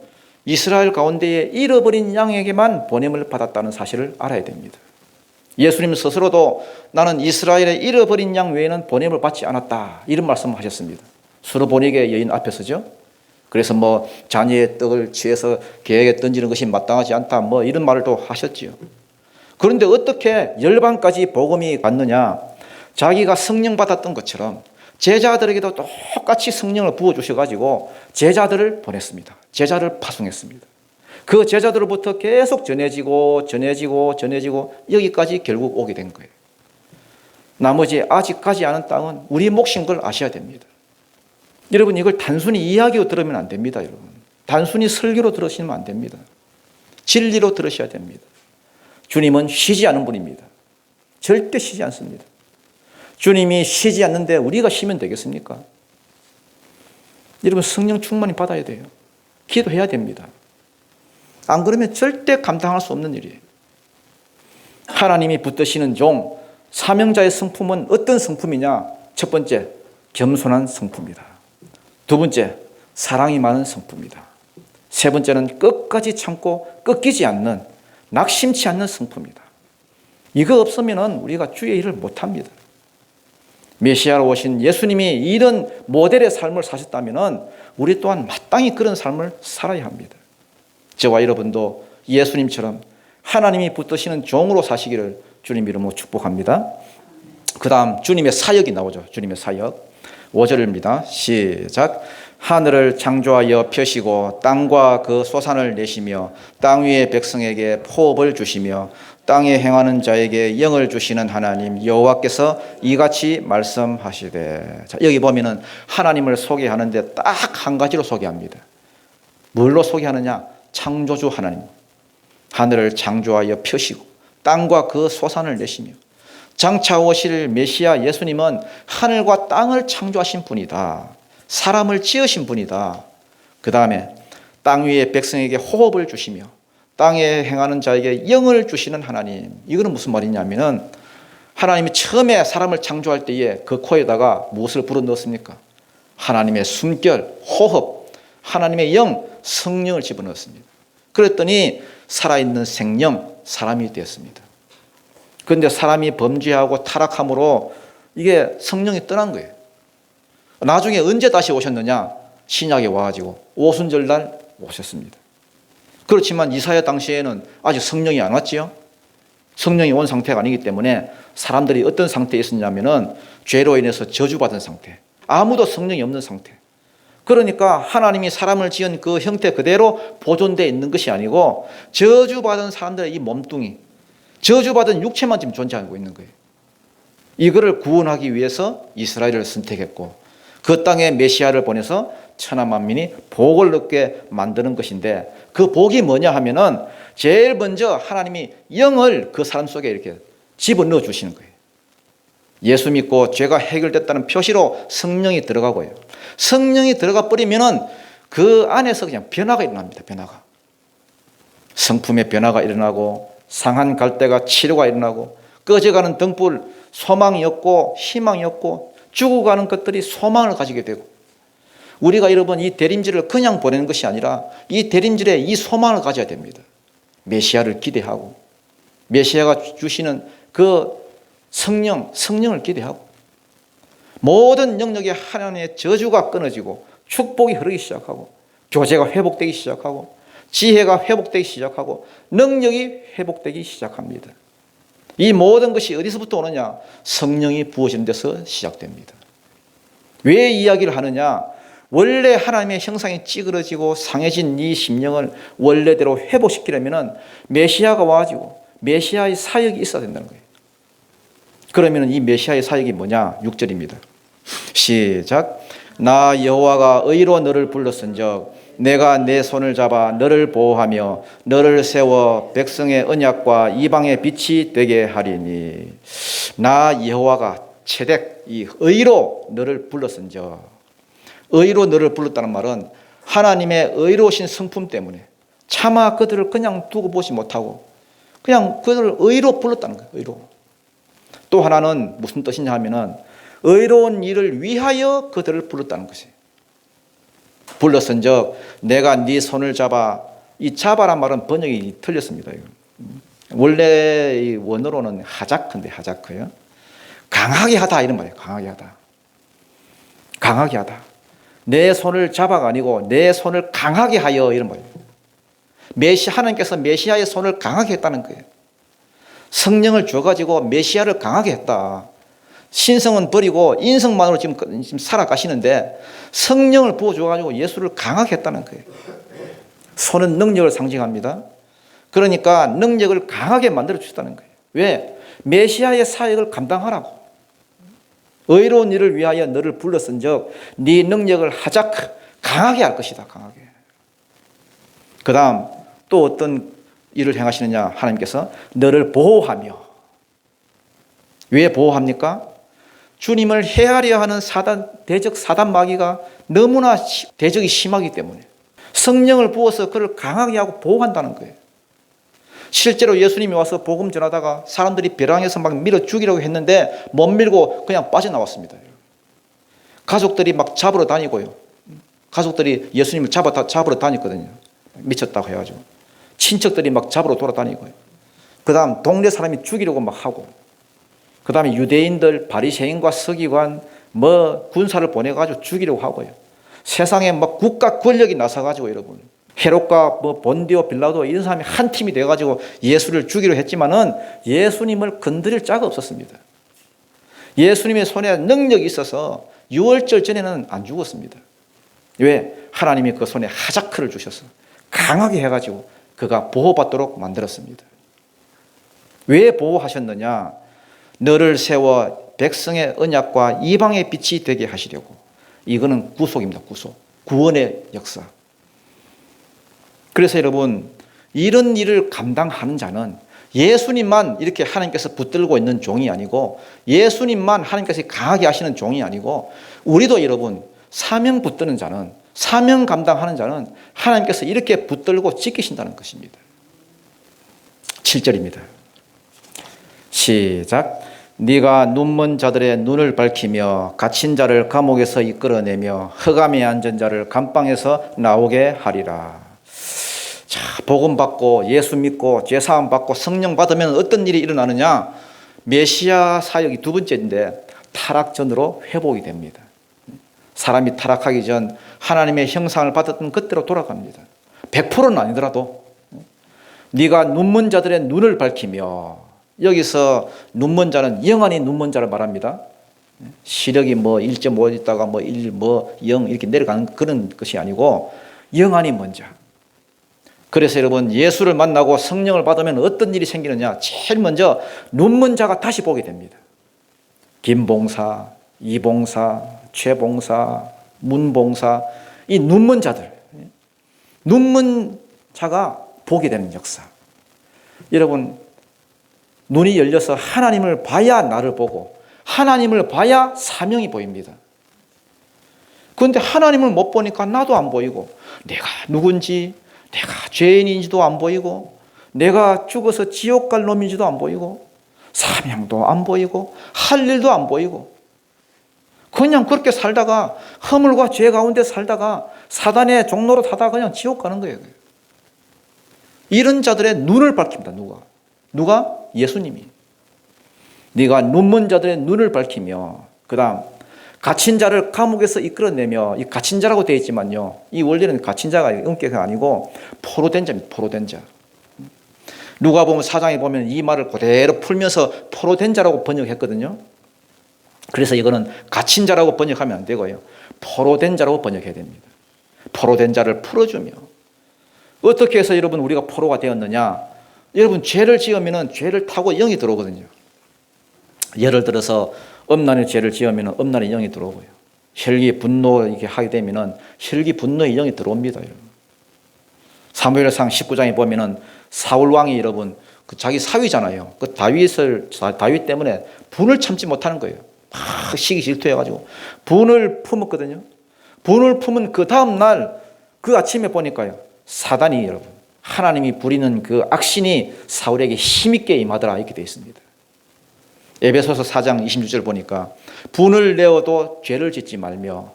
이스라엘 가운데에 잃어버린 양에게만 보냄을 받았다는 사실을 알아야 됩니다. 예수님 스스로도 나는 이스라엘의 잃어버린 양 외에는 보냄을 받지 않았다 이런 말씀을 하셨습니다. 수르보니게 여인 앞에 서죠. 그래서 뭐 자녀의 떡을 취해서 개에게 던지는 것이 마땅하지 않다 뭐 이런 말을 또 하셨지요. 그런데 어떻게 열방까지 복음이 갔느냐? 자기가 성령 받았던 것처럼 제자들에게도 똑같이 성령을 부어주셔가지고 제자들을 보냈습니다. 제자를 파송했습니다. 그 제자들로부터 계속 전해지고 여기까지 결국 오게 된 거예요. 나머지 아직 가지 않은 땅은 우리 몫인 걸 아셔야 됩니다. 여러분, 이걸 단순히 이야기로 들으면 안 됩니다. 여러분, 단순히 설교로 들으시면 안 됩니다. 진리로 들으셔야 됩니다. 주님은 쉬지 않은 분입니다. 절대 쉬지 않습니다. 주님이 쉬지 않는데 우리가 쉬면 되겠습니까? 여러분, 성령 충만히 받아야 돼요. 기도해야 됩니다. 안 그러면 절대 감당할 수 없는 일이에요. 하나님이 붙드시는 종, 사명자의 성품은 어떤 성품이냐? 첫 번째, 겸손한 성품이다. 두 번째, 사랑이 많은 성품이다. 세 번째는 끝까지 참고 꺾이지 않는, 낙심치 않는 성품이다. 이거 없으면 우리가 주의 일을 못합니다. 메시아로 오신 예수님이 이런 모델의 삶을 사셨다면 우리 또한 마땅히 그런 삶을 살아야 합니다. 저와 여러분도 예수님처럼 하나님이 붙드시는 종으로 사시기를 주님 이름으로 축복합니다. 그 다음 주님의 사역이 나오죠. 주님의 사역 5절입니다. 시작. 하늘을 창조하여 펴시고 땅과 그 소산을 내시며 땅 위의 백성에게 포업을 주시며 땅에 행하는 자에게 영을 주시는 하나님 여호와께서 이같이 말씀하시되. 자, 여기 보면은 하나님을 소개하는데 딱 한 가지로 소개합니다. 뭘로 소개하느냐? 창조주 하나님. 하늘을 창조하여 펴시고 땅과 그 소산을 내시며. 장차 오실 메시아 예수님은 하늘과 땅을 창조하신 분이다. 사람을 지으신 분이다. 그 다음에 땅 위의 백성에게 호흡을 주시며 땅에 행하는 자에게 영을 주시는 하나님. 이거는 무슨 말이냐면은 하나님이 처음에 사람을 창조할 때에 그 코에다가 무엇을 불어넣었습니까? 하나님의 숨결, 호흡, 하나님의 영, 성령을 집어넣었습니다. 그랬더니 살아있는 생명, 사람이 되었습니다. 그런데 사람이 범죄하고 타락함으로 이게 성령이 떠난 거예요. 나중에 언제 다시 오셨느냐? 신약에 와가지고 오순절날 오셨습니다. 그렇지만 이사야 당시에는 아직 성령이 안 왔지요. 성령이 온 상태가 아니기 때문에 사람들이 어떤 상태에 있었냐면은 죄로 인해서 저주받은 상태, 아무도 성령이 없는 상태. 그러니까 하나님이 사람을 지은 그 형태 그대로 보존되어 있는 것이 아니고 저주받은 사람들의 이 몸뚱이, 저주받은 육체만 지금 존재하고 있는 거예요. 이거를 구원하기 위해서 이스라엘을 선택했고 그 땅에 메시아를 보내서 천하 만민이 복을 얻게 만드는 것인데 그 복이 뭐냐 하면은 제일 먼저 하나님이 영을 그 사람 속에 이렇게 집어넣어 주시는 거예요. 예수 믿고 죄가 해결됐다는 표시로 성령이 들어가고요. 성령이 들어가 버리면은 그 안에서 그냥 변화가 일어납니다. 변화가. 성품의 변화가 일어나고 상한 갈대가 치료가 일어나고 꺼져가는 등불 소망이 없고 희망이 없고 죽어가는 것들이 소망을 가지게 되고 우리가 여러분 이 대림질을 그냥 보내는 것이 아니라 이 대림질에 이 소망을 가져야 됩니다. 메시아를 기대하고 메시아가 주시는 그 성령을 기대하고 모든 영역의 하나님의 저주가 끊어지고 축복이 흐르기 시작하고 교제가 회복되기 시작하고 지혜가 회복되기 시작하고 능력이 회복되기 시작합니다. 이 모든 것이 어디서부터 오느냐? 성령이 부어지는 데서 시작됩니다. 왜 이야기를 하느냐? 원래 하나님의 형상이 찌그러지고 상해진 이 심령을 원래대로 회복시키려면 메시아가 와가지고 메시아의 사역이 있어야 된다는 거예요. 그러면 이 메시아의 사역이 뭐냐? 6절입니다. 시작. 나 여호와가 의로 너를 불렀은즉 내가 내 손을 잡아 너를 보호하며 너를 세워 백성의 언약과 이방의 빛이 되게 하리니. 나 여호와가 체덱 이 의로 너를 불렀은즉. 의로 너를 불렀다는 말은 하나님의 의로우신 성품 때문에 차마 그들을 그냥 두고 보지 못하고 그냥 그들을 의로 불렀다는 거예요. 의로. 또 하나는 무슨 뜻이냐 하면은 의로운 일을 위하여 그들을 불렀다는 것이에요. 불렀은즉 내가 네 손을 잡아. 이 잡아란 말은 번역이 틀렸습니다. 원래 이 원어로는 하자크인데 하자크요. 강하게 하다 이런 말이에요. 강하게 하다. 강하게 하다. 내 손을 잡아가 아니고 내 손을 강하게 하여, 이런 말이에요. 하나님께서 메시아의 손을 강하게 했다는 거예요. 성령을 줘가지고 메시아를 강하게 했다. 신성은 버리고 인성만으로 지금 살아가시는데 성령을 부어줘가지고 예수를 강하게 했다는 거예요. 손은 능력을 상징합니다. 그러니까 능력을 강하게 만들어 주셨다는 거예요. 왜? 메시아의 사역을 감당하라고. 의로운 일을 위하여 너를 불렀은즉 네 능력을 하자, 강하게 할 것이다. 강하게. 그 다음 또 어떤 일을 행하시느냐. 하나님께서 너를 보호하며. 왜 보호합니까? 주님을 해하려 하는 대적 사단 마귀가 너무나 대적이 심하기 때문에 성령을 부어서 그를 강하게 하고 보호한다는 거예요. 실제로 예수님이 와서 복음 전하다가 사람들이 벼랑에서 막 밀어 죽이려고 했는데 못 밀고 그냥 빠져나왔습니다. 가족들이 막 잡으러 다니고요. 가족들이 예수님을 잡으러 다녔거든요. 미쳤다고 해가지고. 친척들이 막 잡으러 돌아다니고요. 그 다음 동네 사람이 죽이려고 막 하고, 그 다음에 유대인들, 바리새인과 서기관, 군사를 보내가지고 죽이려고 하고요. 세상에 막 국가 권력이 나서가지고 여러분, 헤롯과 본디오 빌라도 이런 사람이 한 팀이 돼가지고 예수를 죽이려 했지만은 예수님을 건드릴 자가 없었습니다. 예수님의 손에 능력이 있어서 유월절 전에는 안 죽었습니다. 왜? 하나님이 그 손에 하자크를 주셔서 강하게 해가지고 그가 보호받도록 만들었습니다. 왜 보호하셨느냐? 너를 세워 백성의 언약과 이방의 빛이 되게 하시려고. 이거는 구속입니다. 구속. 구원의 역사. 그래서 여러분, 이런 일을 감당하는 자는 예수님만 이렇게 하나님께서 붙들고 있는 종이 아니고, 예수님만 하나님께서 강하게 하시는 종이 아니고, 우리도 여러분 사명 붙드는 자는, 사명 감당하는 자는 하나님께서 이렇게 붙들고 지키신다는 것입니다. 7절입니다. 시작. 네가 눈먼 자들의 눈을 밝히며 갇힌 자를 감옥에서 이끌어내며 흑암에 앉은 자를 감방에서 나오게 하리라. 자, 복음 받고 예수 믿고 죄사함 받고 성령 받으면 어떤 일이 일어나느냐? 메시아 사역이 두 번째인데 타락 전으로 회복이 됩니다. 사람이 타락하기 전 하나님의 형상을 받았던 그때로 돌아갑니다. 100%는 아니더라도. 네가 눈먼 자들의 눈을 밝히며, 여기서 눈먼 자는 영안이 눈먼 자를 말합니다. 시력이 1.5 있다가 1, 0 이렇게 내려가는 그런 것이 아니고 영안이 먼저. 그래서 여러분, 예수를 만나고 성령을 받으면 어떤 일이 생기느냐? 제일 먼저 눈먼 자가 다시 보게 됩니다. 김봉사, 이봉사, 최봉사, 문봉사, 이 눈먼 자들, 눈먼 자가 보게 되는 역사. 여러분, 눈이 열려서 하나님을 봐야 나를 보고 하나님을 봐야 사명이 보입니다. 그런데 하나님을 못 보니까 나도 안 보이고, 내가 누군지, 내가 죄인인지도 안 보이고, 내가 죽어서 지옥 갈 놈인지도 안 보이고, 사명도 안 보이고, 할 일도 안 보이고, 그냥 그렇게 살다가 허물과 죄 가운데 살다가 사단의 종로로 타다가 그냥 지옥 가는 거예요. 이런 자들의 눈을 밝힙니다. 누가? 예수님이. 네가 눈먼 자들의 눈을 밝히며, 그 다음 갇힌 자를 감옥에서 이끌어내며, 이 갇힌 자라고 되어 있지만요, 이 원래는 갇힌 자가 은격이 아니고 포로된 자입니다. 포로된 자. 누가복음 4장에 보면 이 말을 그대로 풀면서 포로된 자라고 번역했거든요. 그래서 이거는 갇힌 자라고 번역하면 안 되고요, 포로된 자라고 번역해야 됩니다. 포로된 자를 풀어주며. 어떻게 해서 여러분 우리가 포로가 되었느냐? 여러분, 죄를 지으면 죄를 타고 영이 들어오거든요. 예를 들어서 음란의 죄를 지으면 음란의 영이 들어오고요, 혈기 분노 이렇게 하게 되면 혈기 분노의 영이 들어옵니다. 여러분. 사무엘상 19장에 보면은 사울 왕이 여러분 그 자기 사위잖아요. 그 다윗 때문에 분을 참지 못하는 거예요. 막 시기 질투해가지고 분을 품었거든요. 분을 품은 그 다음 날 그 아침에 보니까요, 사단이 여러분, 하나님이 부리는 그 악신이 사울에게 힘있게 임하더라, 이렇게 되어 있습니다. 에베소서 4장 26절 보니까 분을 내어도 죄를 짓지 말며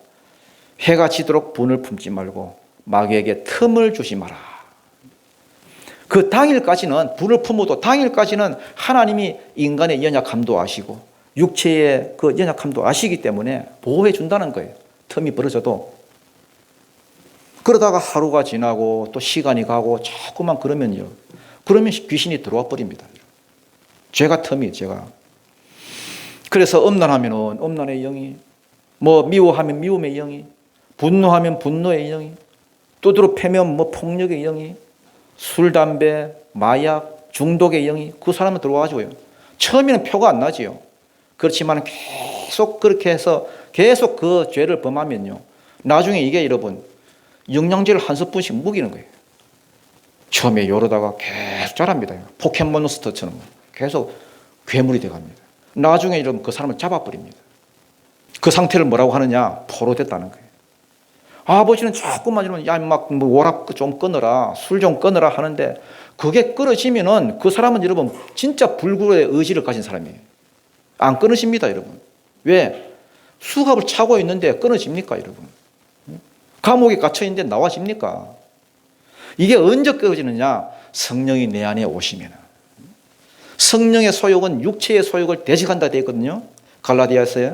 해가 지도록 분을 품지 말고 마귀에게 틈을 주지 마라. 그 당일까지는, 분을 품어도 당일까지는 하나님이 인간의 연약함도 아시고 육체의 그 연약함도 아시기 때문에 보호해 준다는 거예요. 틈이 벌어져도. 그러다가 하루가 지나고 또 시간이 가고 자꾸만 그러면 귀신이 들어와 버립니다. 죄가 틈이 죄가. 그래서 음란하면은 음란의 영이, 뭐 미워하면 미움의 영이, 분노하면 분노의 영이, 두드러 패면 뭐 폭력의 영이, 술, 담배, 마약, 중독의 영이 그 사람은 들어와가지고요. 처음에는 표가 안 나지요. 그렇지만 계속 그렇게 해서 계속 그 죄를 범하면요, 나중에 이게 여러분 영양제를 한 스푼씩 먹이는 거예요. 처음에 이러다가 계속 자랍니다. 포켓몬스터처럼 계속 괴물이 돼갑니다. 나중에 여러분 그 사람을 잡아버립니다. 그 상태를 뭐라고 하느냐? 포로됐다는 거예요. 아버지는 자꾸만 이러면 야, 막 뭐 오락 좀 끊어라, 술 좀 끊어라 하는데 그게 끊어지면은 그 사람은 여러분 진짜 불굴의 의지를 가진 사람이에요. 안 끊어집니다, 여러분. 왜? 수갑을 차고 있는데 끊어집니까, 여러분? 감옥에 갇혀 있는데 나와집니까? 이게 언제 끊어지느냐? 성령이 내 안에 오시면. 성령의 소욕은 육체의 소욕을 대적한다 되어 있거든요. 갈라디아서에.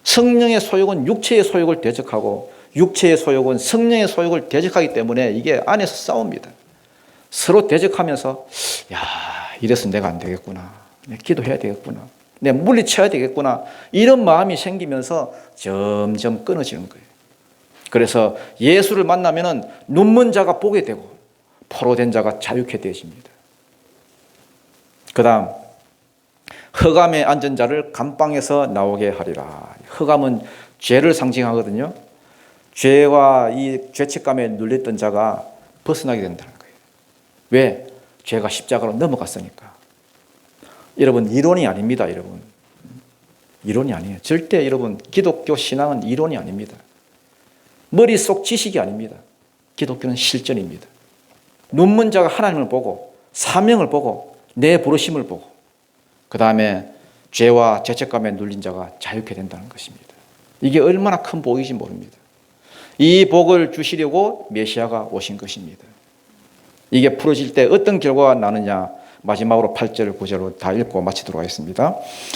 성령의 소욕은 육체의 소욕을 대적하고 육체의 소욕은 성령의 소욕을 대적하기 때문에 이게 안에서 싸웁니다. 서로 대적하면서 야, 이래서 내가 안 되겠구나. 내가 기도해야 되겠구나. 내가 물리쳐야 되겠구나. 이런 마음이 생기면서 점점 끊어지는 거예요. 그래서 예수를 만나면은 눈먼 자가 보게 되고 포로된 자가 자유케 되어집니다. 그 다음, 흑암에 앉은 자를 감방에서 나오게 하리라. 흑암은 죄를 상징하거든요. 죄와 이 죄책감에 눌렸던 자가 벗어나게 된다는 거예요. 왜? 죄가 십자가로 넘어갔으니까. 여러분, 이론이 아닙니다, 여러분. 이론이 아니에요. 절대 여러분, 기독교 신앙은 이론이 아닙니다. 머릿속 지식이 아닙니다. 기독교는 실전입니다. 눈먼 자가 하나님을 보고 사명을 보고 내 부르심을 보고 그 다음에 죄와 죄책감에 눌린 자가 자유케 된다는 것입니다. 이게 얼마나 큰 복인지 모릅니다. 이 복을 주시려고 메시아가 오신 것입니다. 이게 풀어질 때 어떤 결과가 나느냐, 마지막으로 8절 9절로 다 읽고 마치도록 하겠습니다.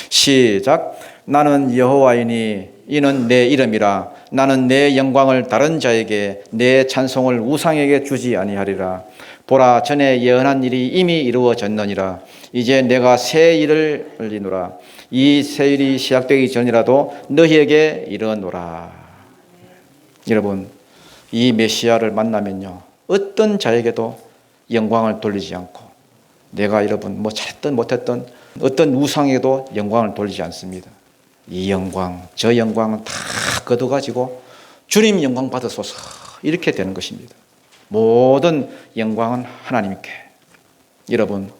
시작. 나는 여호와이니 이는 내 이름이라. 나는 내 영광을 다른 자에게 내 찬송을 우상에게 주지 아니하리라. 보라, 전에 예언한 일이 이미 이루어졌느니라. 이제 내가 새 일을 알리노라. 이 새 일이 시작되기 전이라도 너희에게 이르노라. 여러분, 이 메시아를 만나면요, 어떤 자에게도 영광을 돌리지 않고 내가 여러분 뭐 잘했든 못했든 어떤 우상에도 영광을 돌리지 않습니다. 이 영광, 저 영광은 다 거둬가지고 주님 영광 받으소서 이렇게 되는 것입니다. 모든 영광은 하나님께. 여러분,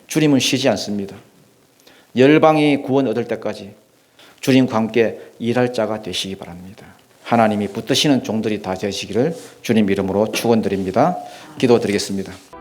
주님은 쉬지 않습니다. 열방이 구원 얻을 때까지 주님과 함께 일할 자가 되시기 바랍니다. 하나님이 붙드시는 종들이 다 되시기를 주님 이름으로 축원드립니다. 기도드리겠습니다.